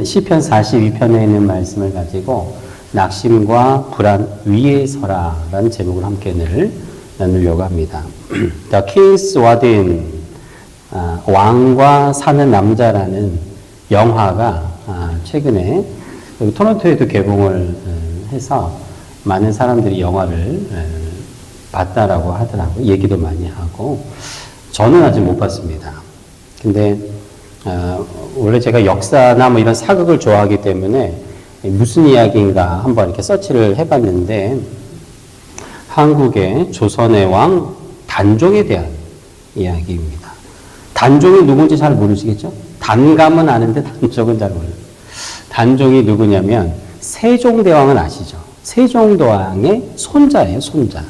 시편 42편에 있는 말씀을 가지고 낙심과 불안 위에 서라라는 제목을 함께 나누려고 합니다. The King's Warden, 왕과 사는 남자라는 영화가 최근에 토론토에도 개봉을 해서 많은 사람들이 영화를 봤다라고 하더라고요. 얘기도 많이 하고 저는 아직 못 봤습니다. 근데 원래 제가 역사나 뭐 이런 사극을 좋아하기 때문에 무슨 이야기인가 한번 이렇게 서치를 해봤는데 한국의 조선의 왕 단종에 대한 이야기입니다. 단종이 누군지 잘 모르시겠죠? 단감은 아는데 단종은 잘 몰라요. 단종이 누구냐면 세종대왕은 아시죠? 세종대왕의 손자예요, 손자.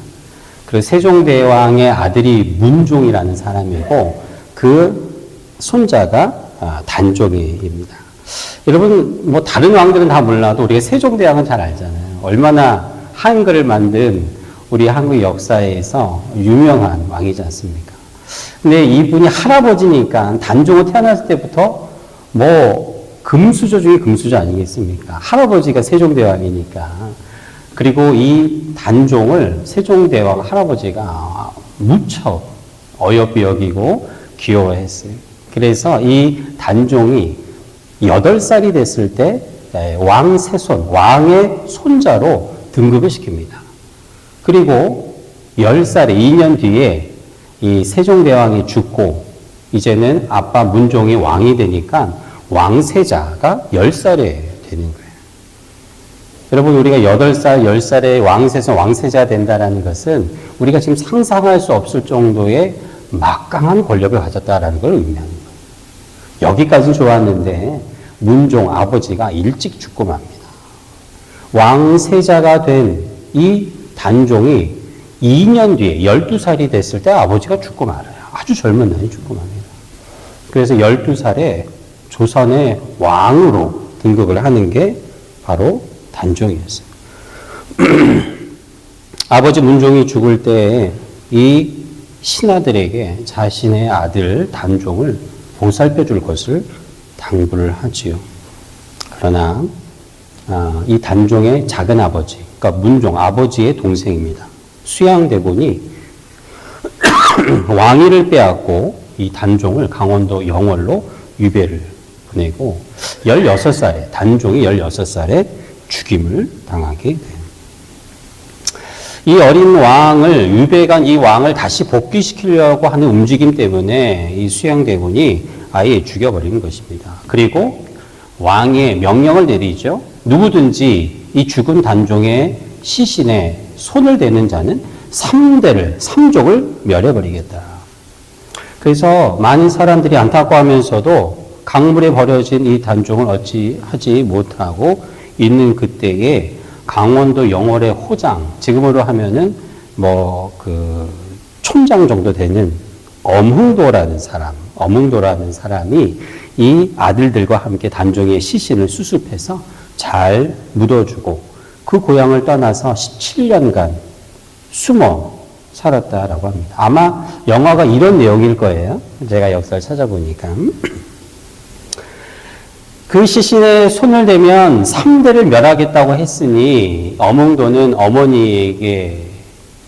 그리고 세종대왕의 아들이 문종이라는 사람이고 그 손자가 단종입니다. 여러분 뭐 다른 왕들은 다 몰라도 우리가 세종대왕은 잘 알잖아요. 얼마나 한글을 만든 우리 한국 역사에서 유명한 왕이지 않습니까? 근데 이분이 할아버지니까 단종은 태어났을 때부터 뭐 금수저 중에 금수저 아니겠습니까? 할아버지가 세종대왕이니까. 그리고 이 단종을 세종대왕 할아버지가 무척 어여삐 여기고 귀여워했어요. 그래서 이 단종이 8살이 됐을 때 왕세손, 왕의 손자로 등극을 시킵니다. 그리고 10살에 2년 뒤에 이 세종대왕이 죽고 이제는 아빠 문종이 왕이 되니까 왕세자가 10살에 되는 거예요. 여러분 우리가 8살, 10살에 왕세손, 왕세자 된다는 것은 우리가 지금 상상할 수 없을 정도의 막강한 권력을 가졌다라는 걸 의미하는 거예요. 여기까지는 좋았는데 문종 아버지가 일찍 죽고 맙니다. 왕세자가 된 이 단종이 2년 뒤에 12살이 됐을 때 아버지가 죽고 말아요. 아주 젊은 나이에 죽고 맙니다. 그래서 12살에 조선의 왕으로 등극을 하는 게 바로 단종이었어요. 아버지 문종이 죽을 때 이 신하들에게 자신의 아들 단종을 보살펴 줄 것을 당부를 하지요. 그러나 이 단종의 작은 아버지, 그러니까 문종 아버지의 동생입니다. 수양대군이 왕위를 빼앗고 이 단종을 강원도 영월로 유배를 보내고 16살에 단종이 16살에 죽임을 당하게 돼요. 이 어린 왕을 유배간 이 왕을 다시 복귀시키려고 하는 움직임 때문에 이 수양대군이 아예 죽여버리는 것입니다. 그리고 왕의 명령을 내리죠. 누구든지 이 죽은 단종의 시신에 손을 대는 자는 3족을 멸해버리겠다. 그래서 많은 사람들이 안타까워하면서도 강물에 버려진 이 단종을 어찌하지 못하고 있는 그때에 강원도 영월의 호장, 지금으로 하면은 촌장 정도 되는 엄흥도라는 사람이 이 아들들과 함께 단종의 시신을 수습해서 잘 묻어주고 그 고향을 떠나서 17년간 숨어 살았다라고 합니다. 아마 영화가 이런 내용일 거예요. 제가 역사를 찾아보니까. 그 시신에 손을 대면 3대를 멸하겠다고 했으니 엄흥도는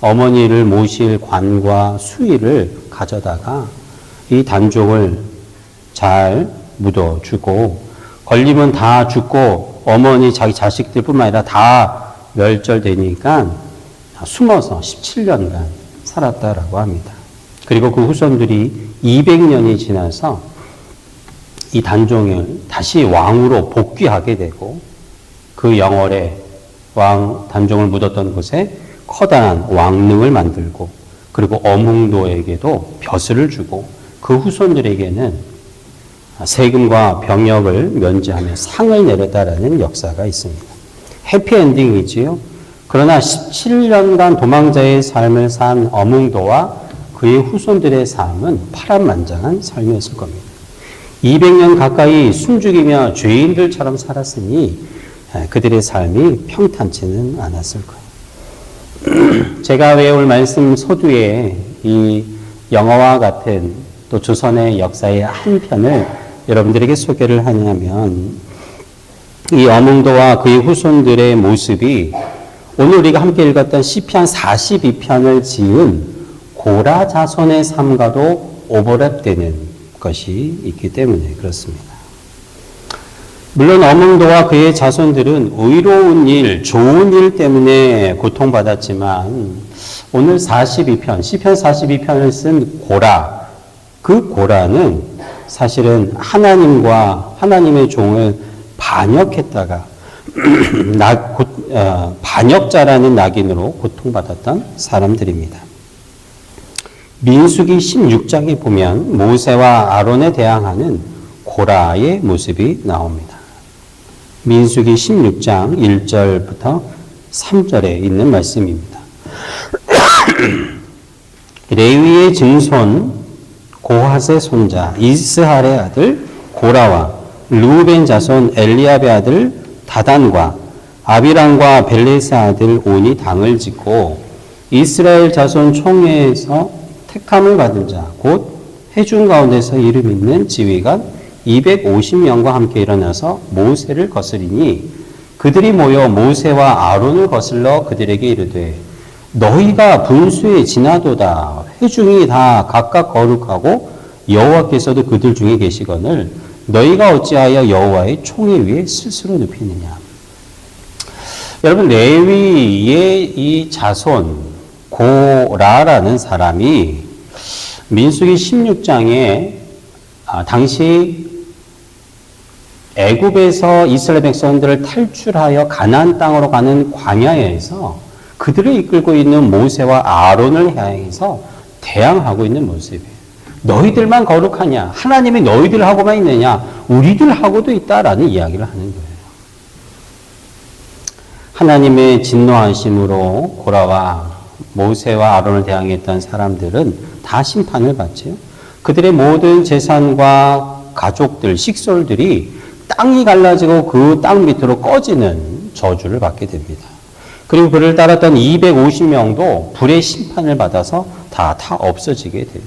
어머니를 모실 관과 수의를 가져다가 이 단종을 잘 묻어주고 걸리면 다 죽고 어머니 자기 자식들뿐만 아니라 다 멸절되니까 숨어서 17년간 살았다라고 합니다. 그리고 그 후손들이 200년이 지나서 이 단종을 다시 왕으로 복귀하게 되고 그 영월에 왕 단종을 묻었던 곳에 커다란 왕릉을 만들고 그리고 엄흥도에게도 벼슬을 주고 그 후손들에게는 세금과 병역을 면제하며 상을 내렸다라는 역사가 있습니다. 해피엔딩이지요. 그러나 17년간 도망자의 삶을 산 엄흥도와 그의 후손들의 삶은 파란만장한 삶이었을 겁니다. 200년 가까이 숨죽이며 죄인들처럼 살았으니 그들의 삶이 평탄치는 않았을 거예요. 제가 외울 말씀 소두에 이 영화와 같은 또 조선의 역사의 한 편을 여러분들에게 소개를 하냐면 이 어몽도와 그의 후손들의 모습이 오늘 우리가 함께 읽었던 시편 42편을 지은 고라 자손의 삶과도 오버랩되는 것이 있기 때문에 그렇습니다. 물론 어몽도와 그의 자손들은 의로운 일, 좋은 일 때문에 고통받았지만 오늘 42편, 시편 42편을 쓴 고라, 그 고라는 사실은 하나님과 하나님의 종을 반역했다가 반역자라는 낙인으로 고통받았던 사람들입니다. 민수기 16장에 보면 모세와 아론에 대항하는 고라의 모습이 나옵니다. 민수기 16장 1절부터 3절에 있는 말씀입니다. 레위의 증손 고핫의 손자 이스할의 아들 고라와 르우벤 자손 엘리압의 아들 다단과 아비람과 벨렛의 아들 온이 당을 짓고 이스라엘 자손 총회에서 택함을 받은 자 곧 회중 가운데서 이름 있는 지휘관 250명과 함께 일어나서 모세를 거스리니 그들이 모여 모세와 아론을 거슬러 그들에게 이르되 너희가 분수에 지나도다. 회중이 다 각각 거룩하고 여호와께서도 그들 중에 계시거늘 너희가 어찌하여 여호와의 총회 위에 스스로 눕히느냐. 여러분, 레위의 이 자손 고라라는 사람이 민수기 16장에 당시 애굽에서 이스라엘 백성들을 탈출하여 가나안 땅으로 가는 광야에서 그들을 이끌고 있는 모세와 아론을 향해서 대항하고 있는 모습이에요. 너희들만 거룩하냐? 하나님이 너희들하고만 있느냐? 우리들하고도 있다라는 이야기를 하는 거예요. 하나님의 진노하심으로 고라와 모세와 아론을 대항했던 사람들은 다 심판을 받죠. 그들의 모든 재산과 가족들, 식솔들이 땅이 갈라지고 그 땅 밑으로 꺼지는 저주를 받게 됩니다. 그리고 그를 따랐던 250명도 불의 심판을 받아서 다 없어지게 돼요.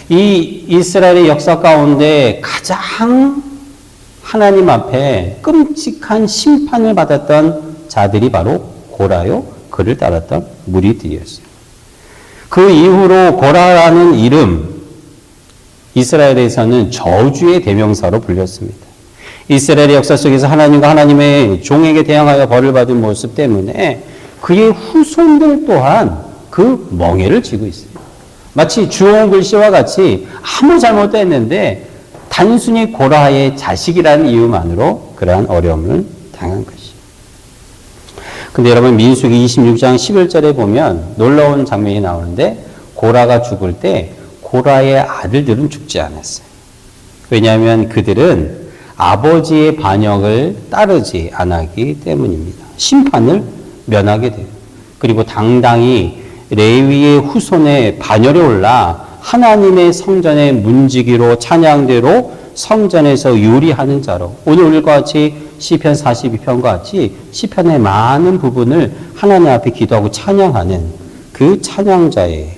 이 이스라엘의 역사 가운데 가장 하나님 앞에 끔찍한 심판을 받았던 자들이 바로 고라요, 그를 따랐던 무리들이었어요. 그 이후로 고라라는 이름, 이스라엘에서는 저주의 대명사로 불렸습니다. 이스라엘의 역사 속에서 하나님과 하나님의 종에게 대항하여 벌을 받은 모습 때문에 그의 후손들 또한 그 멍에를 지고 있습니다. 마치 주홍 글씨와 같이 아무 잘못도 했는데 단순히 고라의 자식이라는 이유만으로 그러한 어려움을 당한 것이죠. 근데 여러분, 민수기 26장 11절에 보면 놀라운 장면이 나오는데 고라가 죽을 때 고라의 아들들은 죽지 않았어요. 왜냐하면 그들은 아버지의 반역을 따르지 않았기 때문입니다. 심판을 면하게 돼요. 그리고 당당히 레위의 후손의 반열에 올라 하나님의 성전의 문지기로 찬양대로 성전에서 요리하는 자로 오늘 우리과 같이 시편 42편과 같이 시편의 많은 부분을 하나님 앞에 기도하고 찬양하는 그 찬양자의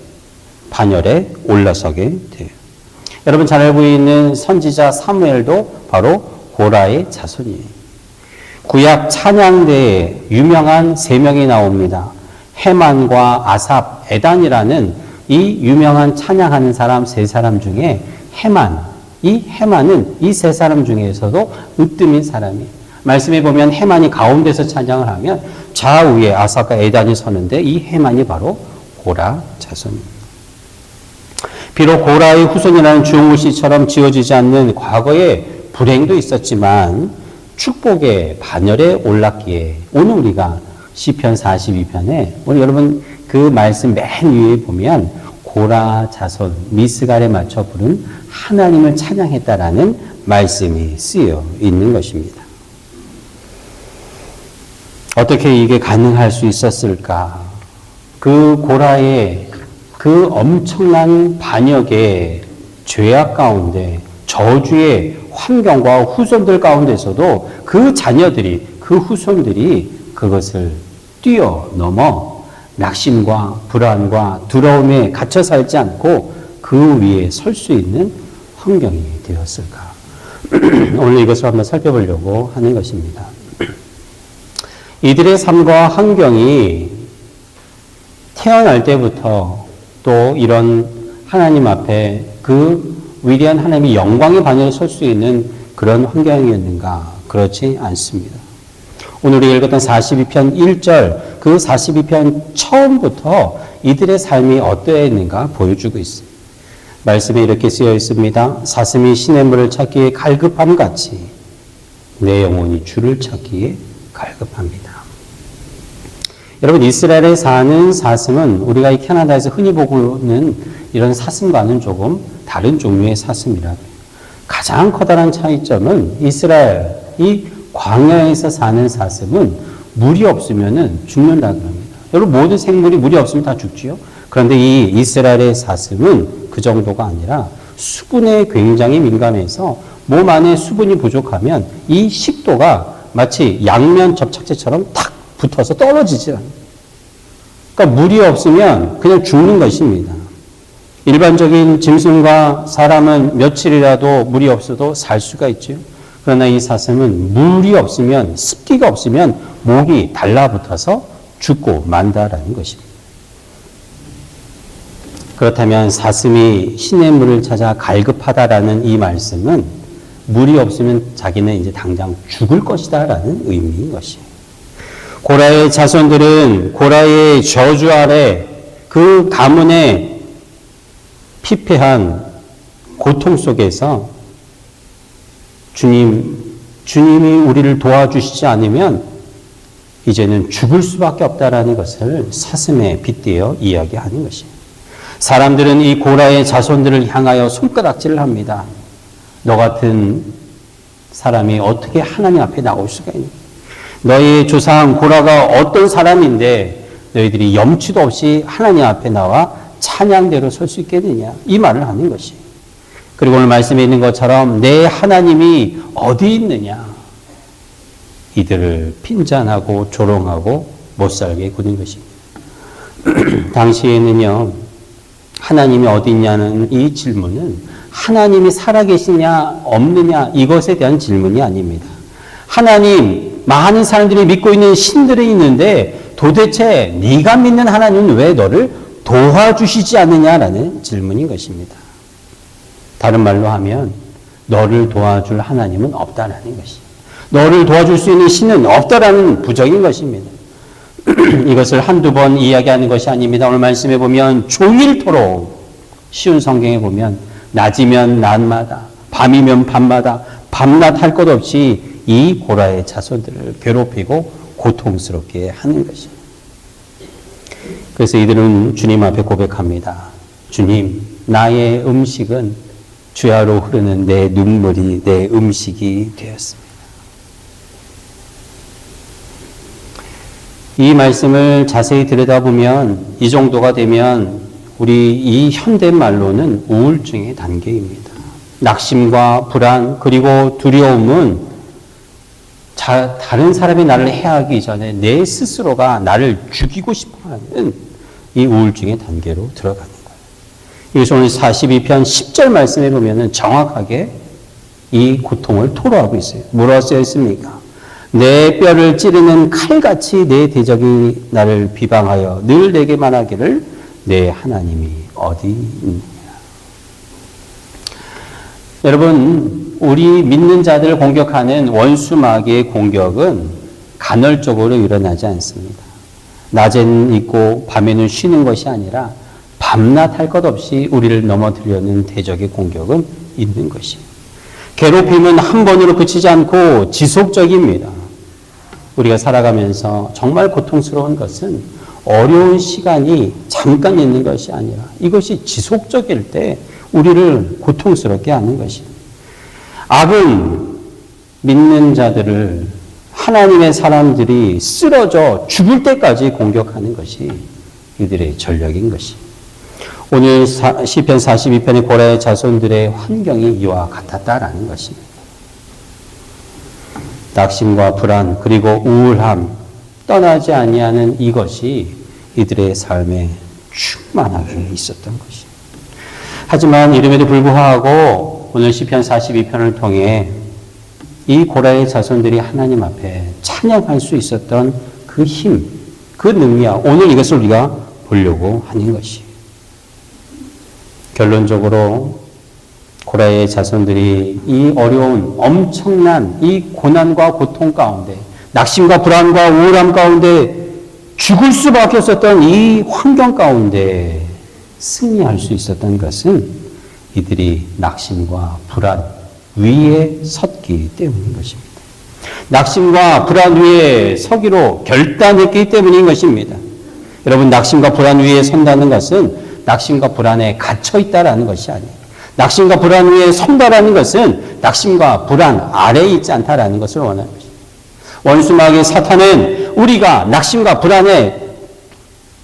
반열에 올라서게 돼요. 여러분 잘 알고 있는 선지자 사무엘도 바로 고라의 자손이에요. 구약 찬양대에 유명한 세 명이 나옵니다. 헤만과 아삽, 에단이라는 이 유명한 찬양하는 사람 세 사람 중에 이 헤만은 이 세 사람 중에서도 으뜸인 사람이에요. 말씀에 보면 헤만이 가운데서 찬양을 하면 좌우에 아삽과 에단이 서는데 이 헤만이 바로 고라 자손입니다. 비록 고라의 후손이라는 주홍글씨처럼 지어지지 않는 과거의 불행도 있었지만 축복의 반열에 올랐기에 오늘 우리가 시편 42편에 오늘 여러분 그 말씀 맨 위에 보면 고라 자손 미스갈에 맞춰 부른 하나님을 찬양했다라는 말씀이 쓰여 있는 것입니다. 어떻게 이게 가능할 수 있었을까? 그 고라의 그 엄청난 반역의 죄악 가운데 저주의 환경과 후손들 가운데서도 그 자녀들이, 그 후손들이 그것을 뛰어넘어 낙심과 불안과 두려움에 갇혀 살지 않고 그 위에 설 수 있는 환경이 되었을까? 오늘 이것을 한번 살펴보려고 하는 것입니다. 이들의 삶과 환경이 태어날 때부터 또 이런 하나님 앞에 그 위대한 하나님의 영광의 반열에 설 수 있는 그런 환경이었는가? 그렇지 않습니다. 오늘 우리가 읽었던 42편 1절, 그 42편 처음부터 이들의 삶이 어떠했는가 보여주고 있습니다. 말씀에 이렇게 쓰여 있습니다. 사슴이 시냇물을 찾기에 갈급함 같이 내 영혼이 주를 찾기에 갈급합니다. 여러분, 이스라엘에 사는 사슴은 우리가 이 캐나다에서 흔히 보고 있는 이런 사슴과는 조금 다른 종류의 사슴이라고요. 가장 커다란 차이점은 이스라엘, 이 광야에서 사는 사슴은 물이 없으면 죽는다고 합니다. 여러분, 모든 생물이 물이 없으면 다 죽지요. 그런데 이 이스라엘의 사슴은 그 정도가 아니라 수분에 굉장히 민감해서 몸 안에 수분이 부족하면 이 식도가 마치 양면 접착제처럼 탁 붙어서 떨어지지 않아요. 그러니까 물이 없으면 그냥 죽는 것입니다. 일반적인 짐승과 사람은 며칠이라도 물이 없어도 살 수가 있죠. 그러나 이 사슴은 물이 없으면, 습기가 없으면 목이 달라붙어서 죽고 만다라는 것입니다. 그렇다면 사슴이 시냇물을 찾아 갈급하다라는 이 말씀은 물이 없으면 자기는 이제 당장 죽을 것이다라는 의미인 것이에요. 고라의 자손들은 고라의 저주 아래 그 가문의 피폐한 고통 속에서 주님이 우리를 도와주시지 않으면 이제는 죽을 수밖에 없다라는 것을 사슴에 빗대어 이야기하는 것이에요. 사람들은 이 고라의 자손들을 향하여 손가락질을 합니다. 너 같은 사람이 어떻게 하나님 앞에 나올 수가 있냐? 너희 조상 고라가 어떤 사람인데 너희들이 염치도 없이 하나님 앞에 나와 찬양대로 설 수 있겠느냐? 이 말을 하는 것이에요. 그리고 오늘 말씀에 있는 것처럼 내 하나님이 어디 있느냐? 이들을 핀잔하고 조롱하고 못살게 구는 것입니다. 당시에는요, 하나님이 어디 있냐는 이 질문은 하나님이 살아계시냐 없느냐 이것에 대한 질문이 아닙니다. 하나님, 많은 사람들이 믿고 있는 신들이 있는데 도대체 네가 믿는 하나님은 왜 너를 도와주시지 않느냐라는 질문인 것입니다. 다른 말로 하면 너를 도와줄 하나님은 없다라는 것입니다. 너를 도와줄 수 있는 신은 없다라는 부정인 것입니다. 이것을 한두 번 이야기하는 것이 아닙니다. 오늘 말씀해 보면 종일토록 쉬운 성경에 보면 낮이면 낮마다 밤이면 밤마다 밤낮 할 것 없이 이 고라의 자손들을 괴롭히고 고통스럽게 하는 것입니다. 그래서 이들은 주님 앞에 고백합니다. 주님, 나의 음식은 주야로 흐르는 내 눈물이 내 음식이 되었습니다. 이 말씀을 자세히 들여다보면 이 정도가 되면 우리 이 현대말로는 우울증의 단계입니다. 낙심과 불안 그리고 두려움은 다른 사람이 나를 해하기 전에 내 스스로가 나를 죽이고 싶어하는 이 우울증의 단계로 들어가는 거예요. 그래서 오늘 42편 10절 말씀에 보면 정확하게 이 고통을 토로하고 있어요. 뭐라고 쓰여 있습니까? 내 뼈를 찌르는 칼같이 내 대적이 나를 비방하여 늘 내게 말하기를 내 하나님이 어디 있느냐. 여러분, 우리 믿는 자들을 공격하는 원수 마귀의 공격은 간헐적으로 일어나지 않습니다. 낮에는 있고 밤에는 쉬는 것이 아니라 밤낮 할 것 없이 우리를 넘어뜨리려는 대적의 공격은 있는 것이에요. 괴롭힘은 한 번으로 그치지 않고 지속적입니다. 우리가 살아가면서 정말 고통스러운 것은 어려운 시간이 잠깐 있는 것이 아니라 이것이 지속적일 때 우리를 고통스럽게 하는 것입니다. 악은 믿는 자들을 하나님의 사람들이 쓰러져 죽을 때까지 공격하는 것이 이들의 전략인 것입니다. 오늘 시편 42편의 고라의 자손들의 환경이 이와 같았다라는 것입니다. 낙심과 불안 그리고 우울함 떠나지 아니하는 이것이 이들의 삶에 충만하게 있었던 것입니다. 하지만 이름에도 불구하고 오늘 시편 42편을 통해 이 고라의 자손들이 하나님 앞에 찬양할 수 있었던 그 힘, 그 능력, 오늘 이것을 우리가 보려고 하는 것이. 결론적으로 고라의 자손들이 이 어려운 엄청난 이 고난과 고통 가운데, 낙심과 불안과 우울함 가운데 죽을 수밖에 없었던 이 환경 가운데 승리할 수 있었던 것은 이들이 낙심과 불안 위에 섰기 때문인 것입니다. 낙심과 불안 위에 서기로 결단했기 때문인 것입니다. 여러분, 낙심과 불안 위에 선다는 것은 낙심과 불안에 갇혀 있다라는 것이 아니에요. 낙심과 불안 위에 선다라는 것은 낙심과 불안 아래에 있지 않다라는 것을 원하는 것입니다. 원수마귀 사탄은 우리가 낙심과 불안에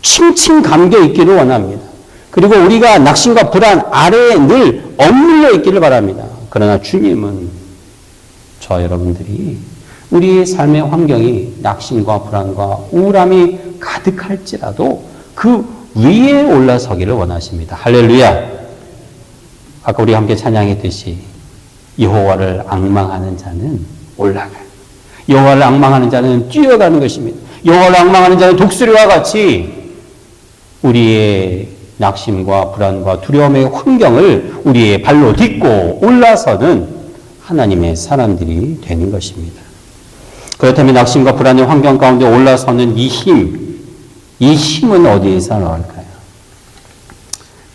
칭칭 감겨 있기를 원합니다. 그리고 우리가 낙심과 불안 아래에 늘 억눌려 있기를 바랍니다. 그러나 주님은 저 여러분들이 우리의 삶의 환경이 낙심과 불안과 우울함이 가득할지라도 그 위에 올라서기를 원하십니다. 할렐루야. 아까 우리 함께 찬양했듯이 여호와를 앙망하는 자는 올라가요. 여호와를 앙망하는 자는 뛰어가는 것입니다. 여호와를 앙망하는 자는 독수리와 같이 우리의 낙심과 불안과 두려움의 환경을 우리의 발로 딛고 올라서는 하나님의 사람들이 되는 것입니다. 그렇다면 낙심과 불안의 환경 가운데 올라서는 이 힘은 어디에서 나올까요?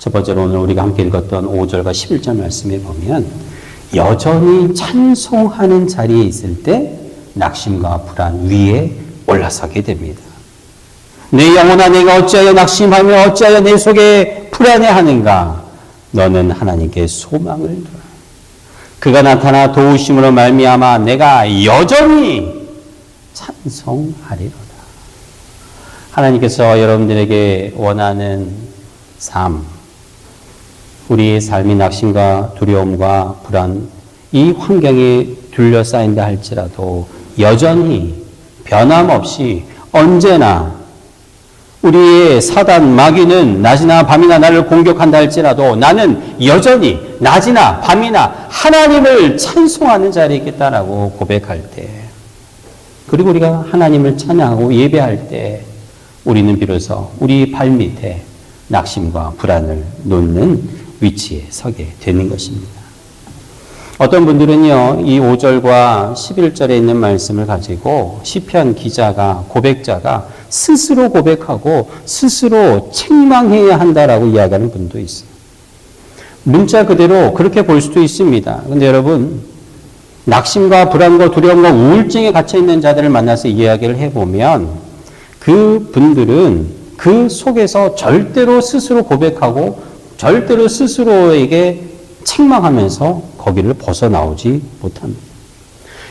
첫 번째로 오늘 우리가 함께 읽었던 5절과 11절 말씀에 보면 여전히 찬송하는 자리에 있을 때 낙심과 불안 위에 올라서게 됩니다. 내 영혼아, 내가 어찌하여 낙심하며 어찌하여 내 속에 불안해하는가? 너는 하나님께 소망을 두라. 그가 나타나 도우심으로 말미암아 내가 여전히 찬송하리로다. 하나님께서 여러분들에게 원하는 삶, 우리의 삶이 낙심과 두려움과 불안, 이 환경에 둘러싸인다 할지라도 여전히 변함없이 언제나 우리의 사단 마귀는 낮이나 밤이나 나를 공격한다 할지라도 나는 여전히 낮이나 밤이나 하나님을 찬송하는 자리에 있겠다라고 고백할 때, 그리고 우리가 하나님을 찬양하고 예배할 때 우리는 비로소 우리 발밑에 낙심과 불안을 놓는 위치에 서게 되는 것입니다. 어떤 분들은요, 이 5절과 11절에 있는 말씀을 가지고 시편 기자가, 고백자가 스스로 고백하고 스스로 책망해야 한다라고 이야기하는 분도 있어요. 문자 그대로 그렇게 볼 수도 있습니다. 그런데 여러분, 낙심과 불안과 두려움과 우울증에 갇혀 있는 자들을 만나서 이야기를 해보면 그 분들은 그 속에서 절대로 스스로 고백하고 절대로 스스로에게 책망하면서 거기를 벗어나오지 못합니다.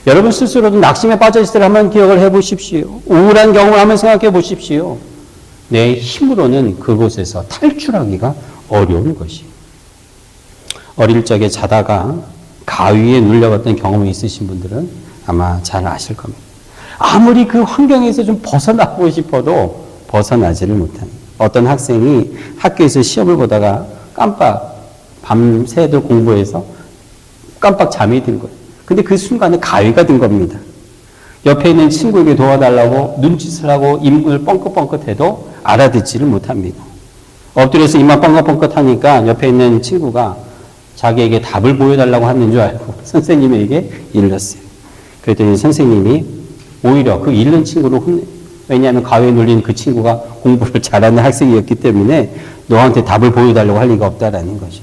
여러분 스스로도 낙심에 빠져 있을 때 한번 기억을 해보십시오. 우울한 경험을 한번 생각해 보십시오. 내 힘으로는 그곳에서 탈출하기가 어려운 것이에요. 어릴 적에 자다가 가위에 눌려갔던 경험이 있으신 분들은 아마 잘 아실 겁니다. 아무리 그 환경에서 좀 벗어나고 싶어도 벗어나지를 못합니다. 어떤 학생이 학교에서 시험을 보다가 깜빡 밤새도 공부해서 깜빡 잠이 든 거예요. 근데 그 순간에 가위가 든 겁니다. 옆에 있는 친구에게 도와달라고 눈짓을 하고 입을 뻥긋뻥긋해도 알아듣지를 못합니다. 엎드려서 입만 뻥긋뻥긋하니까 옆에 있는 친구가 자기에게 답을 보여달라고 하는 줄 알고 선생님에게 일렀어요. 그랬더니 선생님이 오히려 그 잃는 친구를 혼내요. 왜냐하면 가위에 눌린 그 친구가 공부를 잘하는 학생이었기 때문에 너한테 답을 보여달라고 할 리가 없다라는 거죠.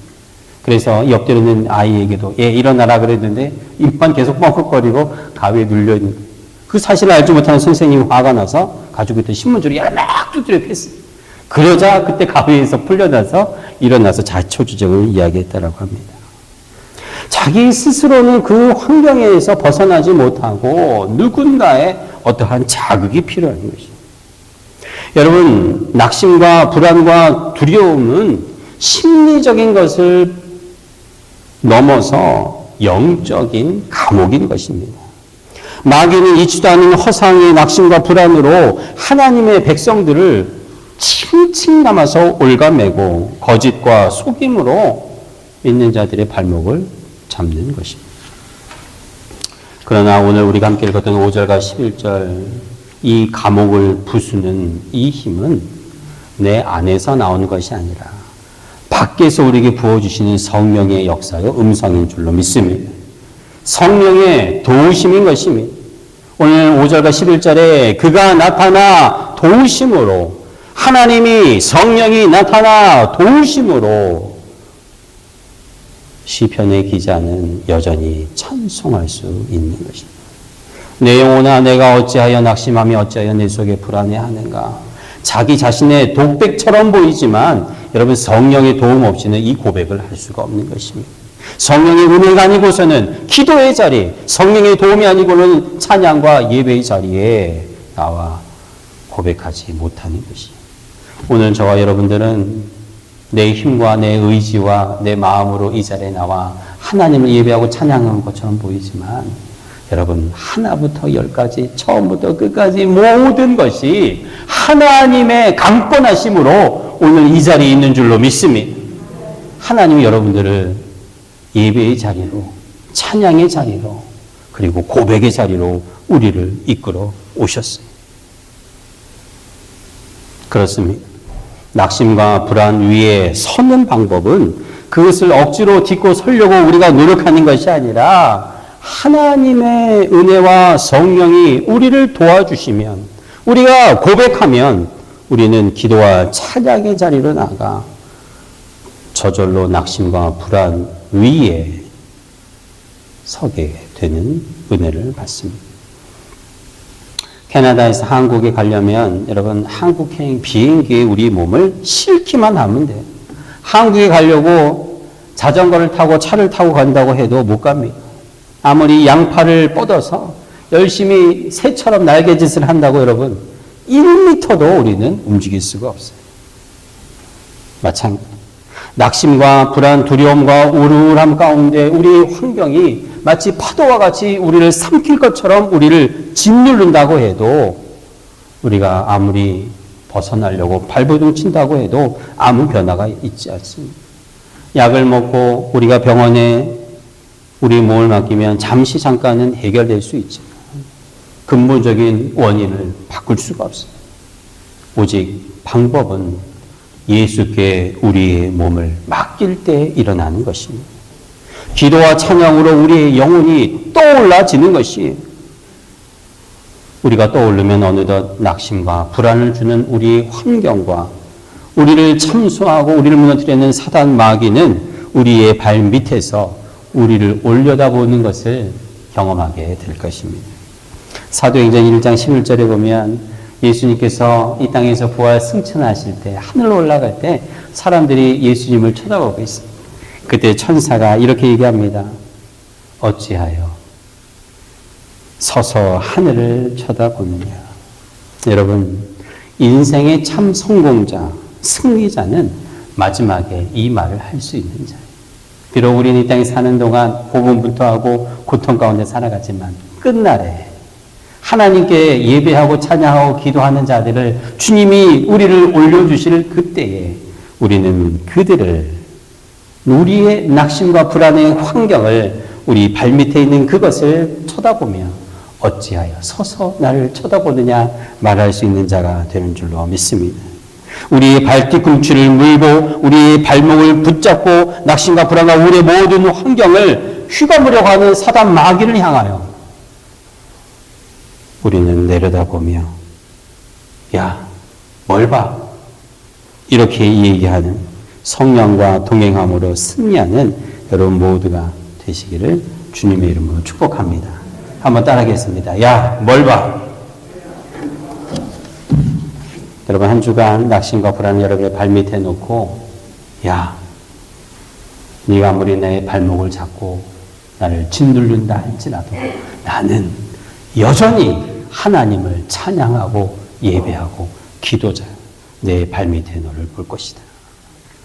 그래서 옆에 있는 아이에게도 일어나라 그랬는데 입만 계속 뻥긋거리고 가위에 눌려있는 그 사실을 알지 못하는 선생님이 화가 나서 가지고 있던 신문지를 막 두드려 팼어요. 그러자 그때 가위에서 풀려나서 일어나서 자초지종을 이야기했다라고 합니다. 자기 스스로는 그 환경에서 벗어나지 못하고 누군가의 어떠한 자극이 필요한 것입니다. 여러분, 낙심과 불안과 두려움은 심리적인 것을 넘어서 영적인 감옥인 것입니다. 마귀는 잊지도 않은 허상의 낙심과 불안으로 하나님의 백성들을 칭칭 감아서 올가매고 거짓과 속임으로 믿는 자들의 발목을 잡는 것입니다. 그러나 오늘 우리가 함께 읽었던 5절과 11절 이 감옥을 부수는 이 힘은 내 안에서 나오는 것이 아니라 밖에서 우리에게 부어주시는 성령의 역사요 음성인 줄로 믿습니다. 성령의 도우심인 것입니다. 오늘 5절과 11절에 그가 나타나 도우심으로 하나님이 성령이 나타나 도우심으로 시편의 기자는 여전히 찬송할 수 있는 것입니다. 내 영혼아 내가 어찌하여 낙심하며 어찌하여 내 속에 불안해하는가. 자기 자신의 독백처럼 보이지만 여러분 성령의 도움 없이는 이 고백을 할 수가 없는 것입니다. 성령의 은혜가 아니고서는 기도의 자리, 성령의 도움이 아니고는 찬양과 예배의 자리에 나와 고백하지 못하는 것이에요. 오늘 저와 여러분들은 내 힘과 내 의지와 내 마음으로 이 자리에 나와 하나님을 예배하고 찬양하는 것처럼 보이지만 여러분 하나부터 열까지 처음부터 끝까지 모든 것이 하나님의 강권하심으로 오늘 이 자리에 있는 줄로 믿습니다. 하나님이 여러분들을 예배의 자리로 찬양의 자리로 그리고 고백의 자리로 우리를 이끌어 오셨어요. 그렇습니다. 낙심과 불안 위에 서는 방법은 그것을 억지로 딛고 서려고 우리가 노력하는 것이 아니라 하나님의 은혜와 성령이 우리를 도와주시면 우리가 고백하면 우리는 기도와 찬양의 자리로 나가 저절로 낙심과 불안 위에 서게 되는 은혜를 받습니다. 캐나다에서 한국에 가려면 여러분 한국행 비행기에 우리 몸을 싣기만 하면 돼요. 한국에 가려고 자전거를 타고 차를 타고 간다고 해도 못 갑니다. 아무리 양팔을 뻗어서 열심히 새처럼 날개짓을 한다고 여러분 1m도 우리는 움직일 수가 없어요. 마찬가지. 낙심과 불안, 두려움과 우울함 가운데 우리의 환경이 마치 파도와 같이 우리를 삼킬 것처럼 우리를 짓누른다고 해도 우리가 아무리 벗어나려고 발버둥 친다고 해도 아무 변화가 있지 않습니다. 약을 먹고 우리가 병원에 우리 몸을 맡기면 잠깐은 해결될 수 있지만 근본적인 원인을 바꿀 수가 없습니다. 오직 방법은 예수께 우리의 몸을 맡길 때 일어나는 것입니다. 기도와 찬양으로 우리의 영혼이 떠올라지는 것이 우리가 떠오르면 어느덧 낙심과 불안을 주는 우리의 환경과 우리를 참수하고 우리를 무너뜨리는 사단 마귀는 우리의 발 밑에서 우리를 올려다보는 것을 경험하게 될 것입니다. 사도행전 1장 11절에 보면 예수님께서 이 땅에서 부활 승천하실 때 하늘로 올라갈 때 사람들이 예수님을 쳐다보고 있습니다. 그때 천사가 이렇게 얘기합니다. 어찌하여 서서 하늘을 쳐다보느냐. 여러분 인생의 참 성공자, 승리자는 마지막에 이 말을 할 수 있는 자예요. 비록 우리는 이 땅에 사는 동안 고군분투하고 고통 가운데 살아가지만 끝날에 하나님께 예배하고 찬양하고 기도하는 자들을 주님이 우리를 올려주실 그때에 우리는 그들을 우리의 낙심과 불안의 환경을 우리 발밑에 있는 그것을 쳐다보며 어찌하여 서서 나를 쳐다보느냐 말할 수 있는 자가 되는 줄로 믿습니다. 우리의 발뒤꿈치를 물고 우리의 발목을 붙잡고 낙심과 불안과 우리의 모든 환경을 휘감으려고 하는 사단 마귀를 향하여 우리는 내려다보며 야, 뭘 봐? 이렇게 얘기하는 성령과 동행함으로 승리하는 여러분 모두가 되시기를 주님의 이름으로 축복합니다. 한번 따라하겠습니다. 야, 뭘 봐? 여러분 한 주간 낙심과 불안을 여러분의 발밑에 놓고 야, 네가 아무리 내 발목을 잡고 나를 짓누른다 할지라도 나는 여전히 하나님을 찬양하고 예배하고 기도자 내 발밑에 너를 볼 것이다.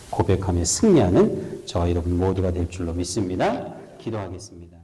고백하며 승리하는 저와 여러분 모두가 될 줄로 믿습니다. 기도하겠습니다.